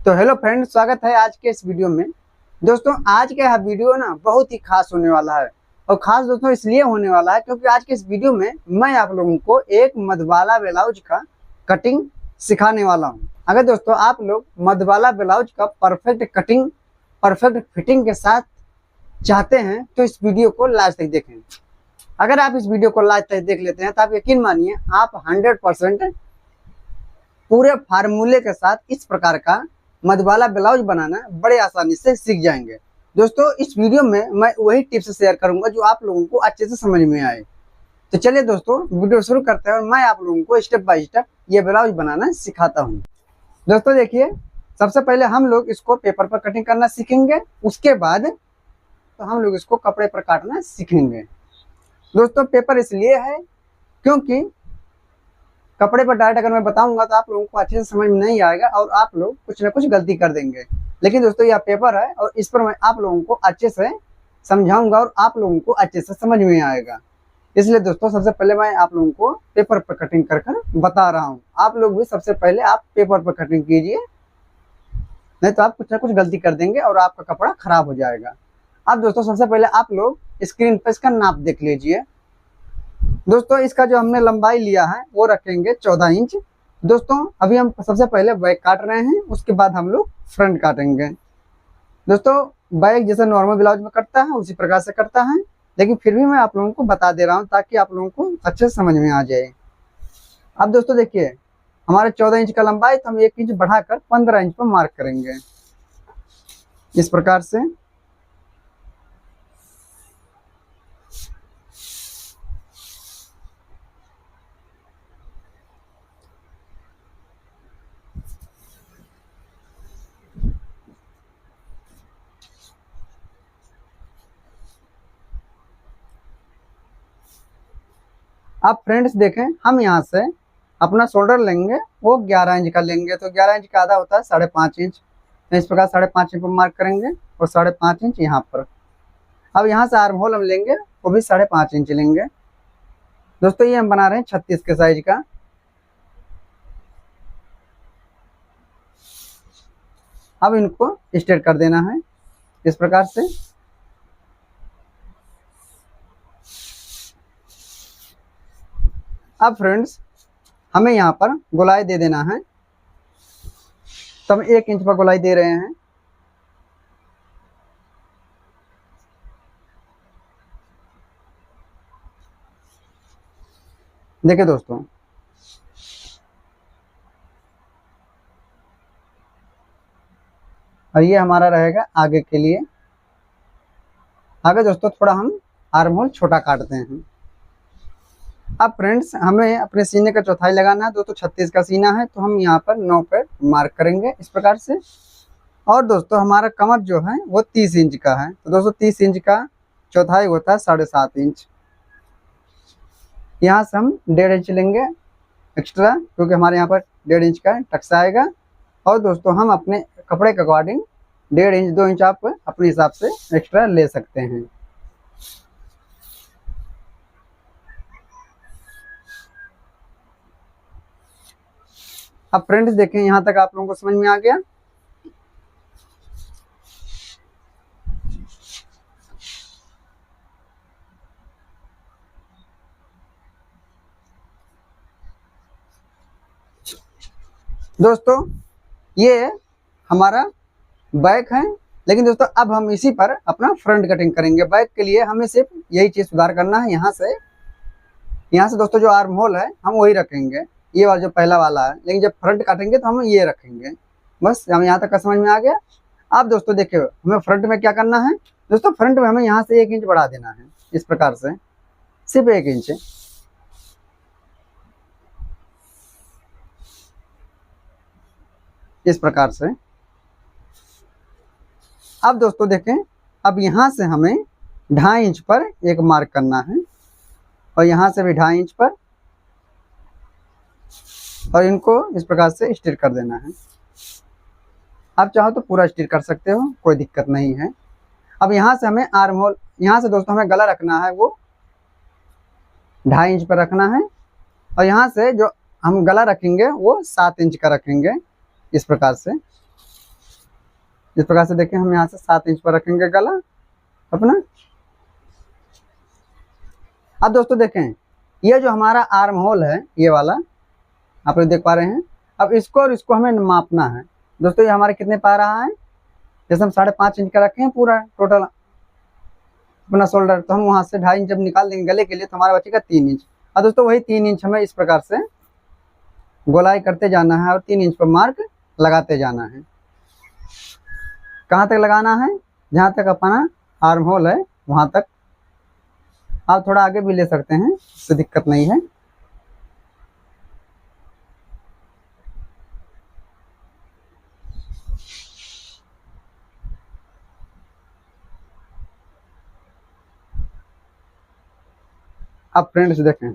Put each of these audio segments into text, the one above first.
तो hello friend, स्वागत है आज के इस वीडियो में। दोस्तों, आज का यह वीडियो ना बहुत ही खास होने वाला है। और खास दोस्तों इसलिए होने वाला है क्योंकि आज के इस वीडियो में मैं आप लोगों को एक मधवाला ब्लाउज का कटिंग सिखाने वाला हूं। अगर दोस्तों आप लोग मधवाला ब्लाउज का परफेक्ट कटिंग, परफेक्ट फिटिंग के साथ चाहते हैं तो इस वीडियो को लास्ट तक देखें। अगर आप इस वीडियो को लास्ट तक देख लेते हैं तो आप यकीन मानिए आप 100% पूरे फार्मूले के साथ इस प्रकार का मधवाला ब्लाउज बनाना बड़े आसानी से सीख जाएंगे। दोस्तों, इस वीडियो में मैं वही टिप्स शेयर करूंगा जो आप लोगों को अच्छे से समझ में आए। तो चलिए दोस्तों, वीडियो शुरू करते हैं और मैं आप लोगों को स्टेप बाय स्टेप ये ब्लाउज बनाना सिखाता हूँ। दोस्तों देखिए, सबसे पहले हम लोग इसको पेपर पर कटिंग करना सीखेंगे। उसके बाद तो हम लोग इसको कपड़े पर काटना सीखेंगे। दोस्तों, पेपर इसलिए है क्योंकि कपड़े पर डायरेक्ट अगर मैं बताऊंगा तो आप लोगों को अच्छे से समझ में नहीं आएगा और आप लोग कुछ ना कुछ गलती कर देंगे। लेकिन दोस्तों यह पेपर है और इस पर मैं आप लोगों को अच्छे से समझाऊंगा और आप लोगों को अच्छे से समझ में आएगा। इसलिए दोस्तों सबसे पहले मैं आप लोगों को पेपर पर कटिंग कर बता रहा हूँ। आप लोग भी सबसे पहले आप पेपर पर कटिंग कीजिए, नहीं तो आप कुछ ना कुछ गलती कर देंगे और आपका कपड़ा खराब हो जाएगा। अब दोस्तों सबसे पहले आप लोग स्क्रीन पर इसका नाप देख लीजिए। दोस्तों इसका जो हमने लंबाई लिया है वो रखेंगे 14 इंच। दोस्तों अभी हम सबसे पहले बैक काट रहे हैं, उसके बाद हम लोग फ्रंट काटेंगे। दोस्तों बैक जैसे नॉर्मल ब्लाउज में कटता है उसी प्रकार से कटता है, लेकिन फिर भी मैं आप लोगों को बता दे रहा हूँ ताकि आप लोगों को अच्छे से समझ में आ जाए। अब दोस्तों देखिए, हमारे 14 इंच का लंबाई तो हम 1 इंच बढ़ाकर 15 इंच पर मार्क करेंगे इस प्रकार से। आप फ्रेंड्स देखें, हम यहाँ से अपना शोल्डर लेंगे, वो 11 इंच का लेंगे। तो 11 इंच का आधा होता है 5.5 इंच। तो इस प्रकार 5.5 इंच पर मार्क करेंगे और 5.5 इंच यहाँ पर। अब यहाँ से आर्म होल हम लेंगे, वो भी 5.5 इंच लेंगे। दोस्तों ये हम बना रहे हैं 36 के साइज का। अब इनको स्ट्रेट कर देना है इस प्रकार से। अब फ्रेंड्स हमें यहाँ पर गोलाई दे देना है, तो हम 1 इंच पर गोलाई दे रहे हैं। देखिए दोस्तों, और ये हमारा रहेगा आगे के लिए। आगे दोस्तों थोड़ा हम आर्म होल छोटा काटते हैं। अब फ्रेंड्स हमें अपने सीने का चौथाई लगाना है। दोस्तों 36 का सीना है तो हम यहाँ पर 9 पे मार्क करेंगे इस प्रकार से। और दोस्तों हमारा कमर जो है वो 30 इंच का है। तो दोस्तों 30 इंच का चौथाई होता है 7.5 इंच। यहाँ से हम 1.5 इंच लेंगे एक्स्ट्रा, क्योंकि हमारे यहाँ पर 1.5 इंच का टक्स आएगा। और दोस्तों हम अपने कपड़े के अकॉर्डिंग 1.5 इंच 2 इंच आप अपने हिसाब से एक्स्ट्रा ले सकते हैं। अब फ्रेंड्स देखें, यहाँ तक आप लोगों को समझ में आ गया। दोस्तों ये हमारा बैक है, लेकिन दोस्तों अब हम इसी पर अपना फ्रंट कटिंग करेंगे। बैक के लिए हमें सिर्फ यही चीज सुधार करना है। यहाँ से दोस्तों जो आर्म होल है हम वही रखेंगे, ये वाला जो पहला वाला है। लेकिन जब फ्रंट काटेंगे तो हम ये रखेंगे। बस हम यहाँ तक का समझ में आ गया। अब दोस्तों देखिए, हमें फ्रंट में क्या करना है। दोस्तों फ्रंट में हमें यहाँ से 1 इंच बढ़ा देना है इस प्रकार से, सिर्फ 1 इंच। इस प्रकार से। अब दोस्तों देखें, अब यहाँ से हमें 2.5 इंच पर एक मार्क करना है और यहाँ से भी 2.5 इंच पर, और इनको इस प्रकार से स्टिच कर देना है। आप चाहो तो पूरा स्टिच कर सकते हो, कोई दिक्कत नहीं है। अब यहाँ से हमें आर्म होल, यहाँ से दोस्तों हमें गला रखना है वो 2.5 इंच पर रखना है। और यहाँ से जो हम गला रखेंगे वो 7 इंच का रखेंगे इस प्रकार से। इस प्रकार से देखें, हम यहाँ से 7 इंच पर रखेंगे गला अपना। अब दोस्तों देखें, ये जो हमारा आर्म होल है ये वाला, आप लोग देख पा रहे हैं। अब इसको और इसको हमें मापना है दोस्तों। ये हमारे कितने पा रहा है, जैसे हम 5.5 इंच का रखे हैं पूरा टोटल अपना शोल्डर, तो हम वहाँ से 2.5 इंच जब निकाल देंगे गले के लिए तो हमारा बचेगा 3 इंच। और दोस्तों वही 3 इंच हमें इस प्रकार से गोलाई करते जाना है और 3 इंच पर मार्क लगाते जाना है। कहाँ तक लगाना है, जहाँ तक अपना आर्म होल है वहाँ तक। आप थोड़ा आगे भी ले सकते हैं, इससे दिक्कत नहीं है। अब फ्रेंड्स देखें,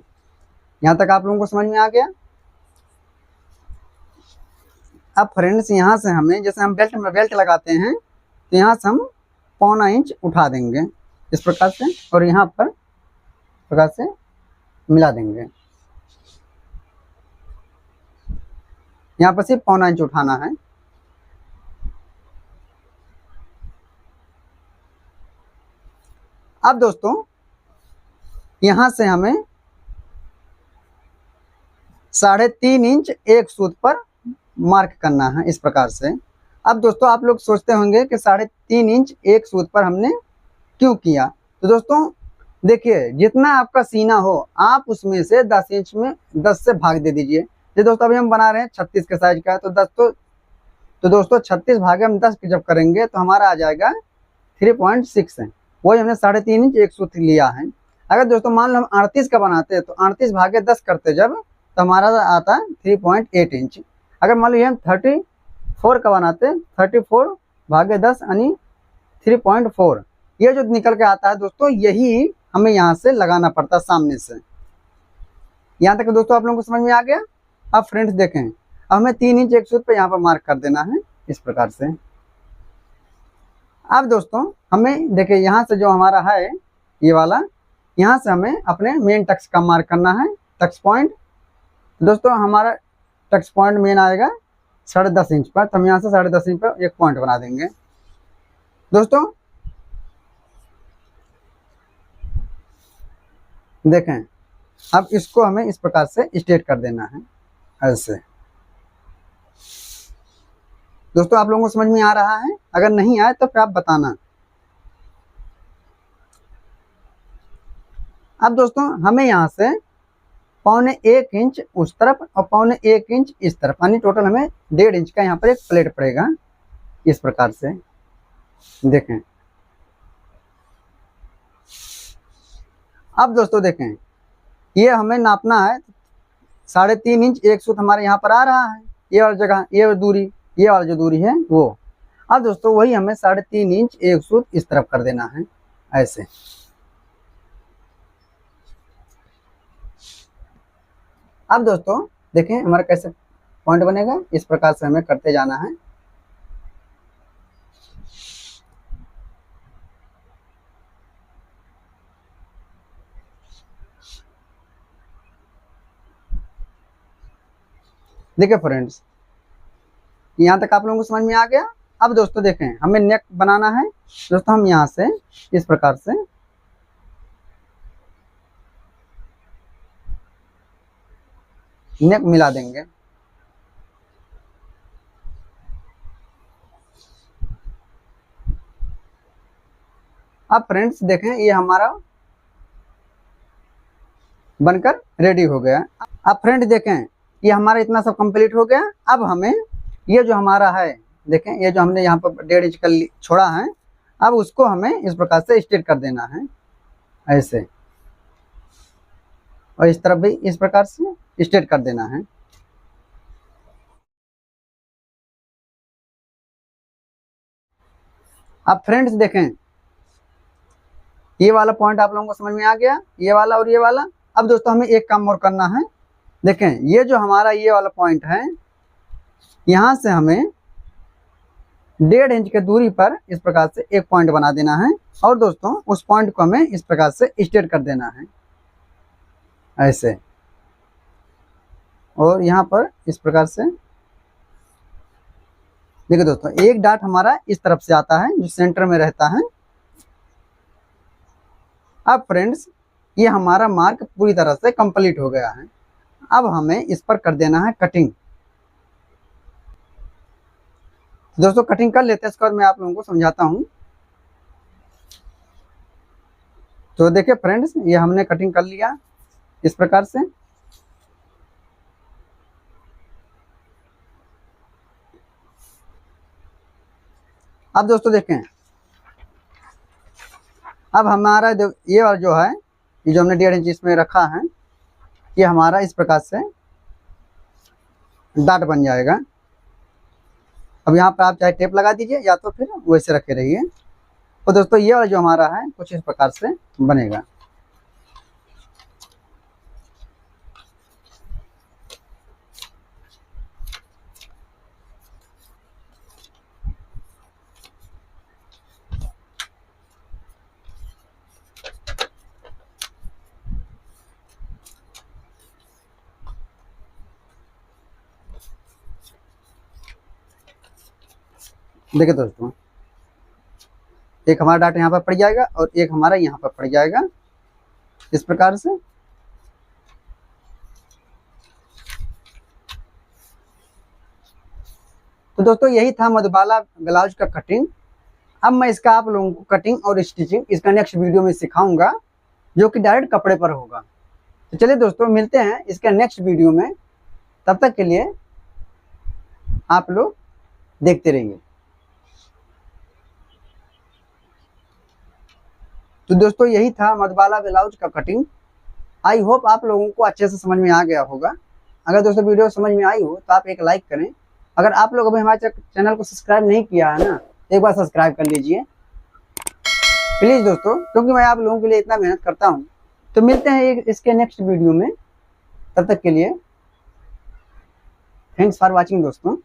यहाँ तक आप लोगों को समझ में आ गया। अब फ्रेंड्स यहाँ से हमें, जैसे हम बेल्ट में बेल्ट लगाते हैं तो यहाँ से हम 0.25 इंच उठा देंगे इस प्रकार से, और यहाँ पर इस प्रकार से मिला देंगे। यहाँ पर सिर्फ 0.25 इंच उठाना है। अब दोस्तों यहाँ से हमें 3.5 इंच एक सूत पर मार्क करना है इस प्रकार से। अब दोस्तों आप लोग सोचते होंगे कि 3.5 इंच एक सूत पर हमने क्यों किया। तो दोस्तों देखिए, जितना आपका सीना हो आप उसमें से 10 इंच में 10 से भाग दे दीजिए। ये दोस्तों अभी हम बना रहे हैं 36 के साइज का है, तो 10 तो दोस्तों 36 भागे हम 10 जब करेंगे तो हमारा आ जाएगा 3.6 है। वही हमने 3.5 इंच एक सूत लिया है। अगर दोस्तों मान लो हम 38 का बनाते तो 38 भागे 10 करते जब, तो हमारा आता 3.8 इंच। अगर मान लीजिए हम 34 का बनाते, 34 भागे 10 यानी 3.4, ये जो निकल के आता है दोस्तों, यही हमें यहाँ से लगाना पड़ता है सामने से। यहाँ तक दोस्तों आप लोगों को समझ में आ गया। अब फ्रेंड्स देखें, अब हमें 3 इंच एक सूत पे यहाँ पर मार्क कर देना है इस प्रकार से। अब दोस्तों हमें देखिए, यहाँ से जो हमारा है ये वाला, यहाँ से हमें अपने मेन टक्स का मार्क करना है, टक्स पॉइंट। दोस्तों हमारा टक्स पॉइंट मेन आएगा 10.5 इंच पर, तो हम यहाँ से 10.5 इंच पर एक पॉइंट बना देंगे दोस्तों। देखें, अब इसको हमें इस प्रकार से स्ट्रेट कर देना है ऐसे। दोस्तों आप लोगों को समझ में आ रहा है, अगर नहीं आए तो फिर आप बताना। अब दोस्तों हमें यहाँ से 0.25 इंच उस तरफ और 0.25 इंच इस तरफ, यानी टोटल हमें 1.5 इंच का यहाँ पर एक प्लेट पड़ेगा इस प्रकार से। देखें, अब दोस्तों देखें, ये हमें नापना है 3.5 इंच एक सूत हमारे यहाँ पर आ रहा है, ये वाली जगह, ये दूरी, ये वाली जो दूरी है वो। अब दोस्तों वही हमें 3.5 इंच एक सूत इस तरफ कर देना है ऐसे। अब दोस्तों देखें हमारा कैसे पॉइंट बनेगा, इस प्रकार से हमें करते जाना है। देखिए फ्रेंड्स, यहाँ तक आप लोगों को समझ में आ गया। अब दोस्तों देखें, हमें नेक बनाना है दोस्तों। हम यहाँ से इस प्रकार से नेक मिला देंगे। अब फ्रेंड्स देखें, ये हमारा बनकर रेडी हो गया। अब फ्रेंड्स देखें, ये हमारा इतना सब कंप्लीट हो गया। अब हमें ये जो हमारा है, देखें ये जो हमने यहाँ पर 1.5 इंच का छोड़ा है, अब उसको हमें इस प्रकार से स्ट्रेट कर देना है ऐसे, और इस तरफ भी इस प्रकार से स्ट्रेट कर देना है। अब फ्रेंड्स देखें, ये वाला पॉइंट आप लोगों को समझ में आ गया, ये वाला और ये वाला। अब दोस्तों हमें एक काम और करना है। देखें, ये जो हमारा ये वाला पॉइंट है, यहाँ से हमें 1.5 इंच की दूरी पर इस प्रकार से एक पॉइंट बना देना है, और दोस्तों उस पॉइंट को हमें इस प्रकार से स्ट्रेट कर देना है ऐसे, और यहाँ पर इस प्रकार से देखिए दोस्तों, एक डाट हमारा इस तरफ से आता है जो सेंटर में रहता है। अब फ्रेंड्स, ये हमारा मार्क पूरी तरह से कंप्लीट हो गया है। अब हमें इस पर कर देना है कटिंग। दोस्तों कटिंग कर लेते हैं, इसके बाद मैं आप लोगों को समझाता हूँ। तो देखिए फ्रेंड्स, ये हमने कटिंग कर लिया इस प्रकार से। अब दोस्तों देखें, अब हमारा ये वाला जो है, ये जो हमने 1.5 इंच इसमें रखा है, ये हमारा इस प्रकार से डाट बन जाएगा। अब यहाँ पर आप चाहे टेप लगा दीजिए या तो फिर वैसे रखे रहिए। तो दोस्तों ये वाला जो हमारा है कुछ इस प्रकार से बनेगा। देखिए दोस्तों, एक हमारा डाटा यहाँ पर पड़ जाएगा और एक हमारा यहाँ पर पड़ जाएगा इस प्रकार से। तो दोस्तों यही था मधुबाला ब्लाउज का कटिंग। अब मैं इसका आप लोगों को कटिंग और स्टिचिंग इसका नेक्स्ट वीडियो में सिखाऊंगा, जो कि डायरेक्ट कपड़े पर होगा। तो चलिए दोस्तों, मिलते हैं इसके नेक्स्ट वीडियो में। तब तक के लिए आप लोग देखते रहिए। तो दोस्तों यही था मधुबाला ब्लाउज का कटिंग। आई होप आप लोगों को अच्छे से समझ में आ गया होगा। अगर दोस्तों वीडियो समझ में आई हो तो आप एक लाइक करें। अगर आप लोग अभी हमारे चैनल को सब्सक्राइब नहीं किया है ना, एक बार सब्सक्राइब कर लीजिए प्लीज़ दोस्तों, क्योंकि मैं आप लोगों के लिए इतना मेहनत करता हूँ। तो मिलते हैं इसके नेक्स्ट वीडियो में। तब तक के लिए थैंक्स फॉर वॉचिंग दोस्तों।